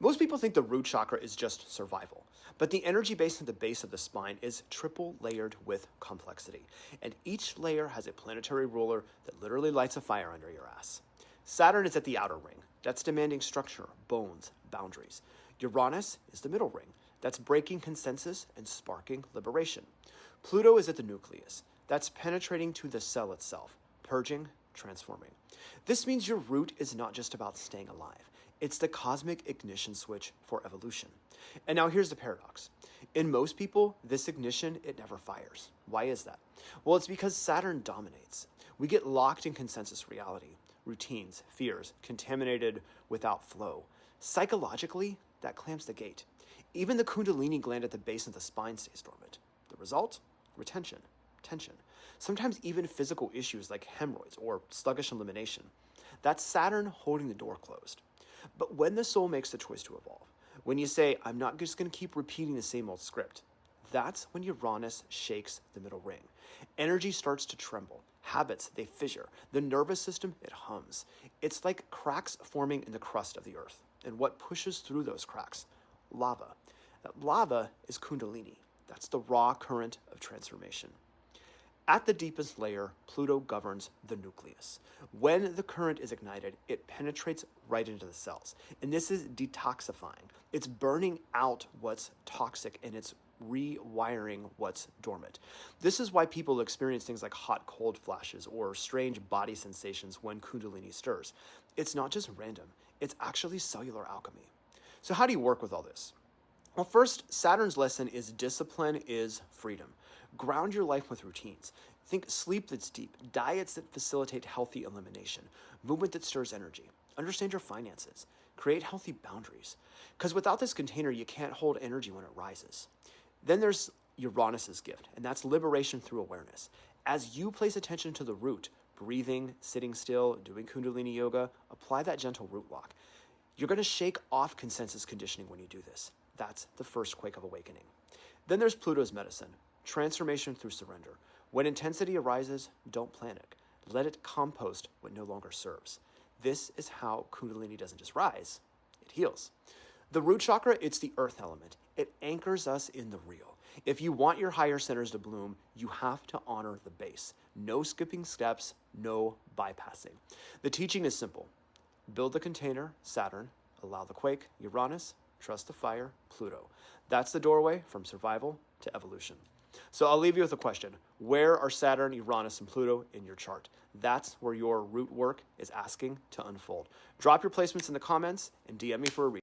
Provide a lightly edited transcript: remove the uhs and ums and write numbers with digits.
Most people think the root chakra is just survival, but the energy base at the base of the spine is triple layered with complexity, and each layer has a planetary ruler that literally lights a fire under your ass. Saturn is at the outer ring. That's demanding structure, bones, boundaries. Uranus is the middle ring. That's breaking consensus and sparking liberation. Pluto is at the nucleus. That's penetrating to the cell itself, purging, transforming. This means your root is not just about staying alive. It's the cosmic ignition switch for evolution. And now here's the paradox. In most people, this ignition, it never fires. Why is that? Well, it's because Saturn dominates. We get locked in consensus reality, routines, fears, contaminated without flow. Psychologically, that clamps the gate. Even the Kundalini gland at the base of the spine stays dormant. The result? Retention, tension. Sometimes even physical issues like hemorrhoids or sluggish elimination. That's Saturn holding the door closed. But when the soul makes the choice to evolve, when you say, I'm not just going to keep repeating the same old script, that's when Uranus shakes the middle ring. Energy starts to tremble. Habits, they fissure. The nervous system, it hums. It's like cracks forming in the crust of the earth. And what pushes through those cracks? Lava. That lava is Kundalini. That's the raw current of transformation. At the deepest layer, Pluto governs the nucleus. When the current is ignited, it penetrates right into the cells. And this is detoxifying. It's burning out what's toxic and it's rewiring what's dormant. This is why people experience things like hot, cold flashes or strange body sensations when Kundalini stirs. It's not just random. It's actually cellular alchemy. So how do you work with all this? Well, first, Saturn's lesson is discipline is freedom. Ground your life with routines. Think sleep that's deep, diets that facilitate healthy elimination, movement that stirs energy. Understand your finances. Create healthy boundaries. Because without this container, you can't hold energy when it rises. Then there's Uranus's gift, and that's liberation through awareness. As you place attention to the root, breathing, sitting still, doing Kundalini yoga, apply that gentle root lock. You're going to shake off consensus conditioning when you do this. That's the first quake of awakening. Then there's Pluto's medicine, transformation through surrender. When intensity arises, don't panic. Let it compost what no longer serves. This is how Kundalini doesn't just rise, it heals. The root chakra, it's the earth element. It anchors us in the real. If you want your higher centers to bloom, you have to honor the base. No skipping steps, no bypassing. The teaching is simple. Build the container, Saturn. Allow the quake, Uranus. Trust the fire, Pluto. That's the doorway from survival to evolution. So I'll leave you with a question. Where are Saturn, Uranus, and Pluto in your chart? That's where your root work is asking to unfold. Drop your placements in the comments and DM me for a reading.